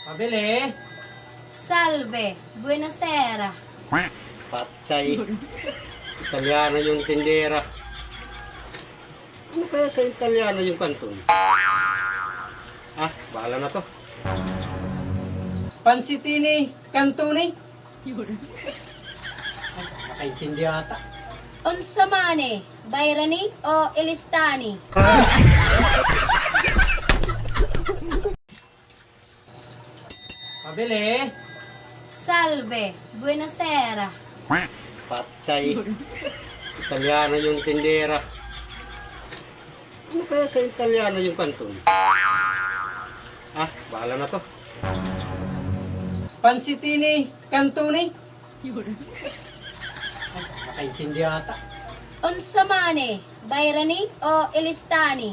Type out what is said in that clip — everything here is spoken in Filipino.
Pabili. Salve, buonasera. Patay. Italiano yung tindera. Ano kaya sa Italiano yung kanton? Bahala na to. Pansitini, kantuni. Nakaintindi ata. Unsamane, Bayrani o Elistani? Pabili. Salve, buonasera. Patay. Italiano yung tindera. Ano kaya sa Italiano yung kanton? Bahala na to. Pansitini, kantuni. Nakaintindi ata. Unsamane, Bayrani o Elistani?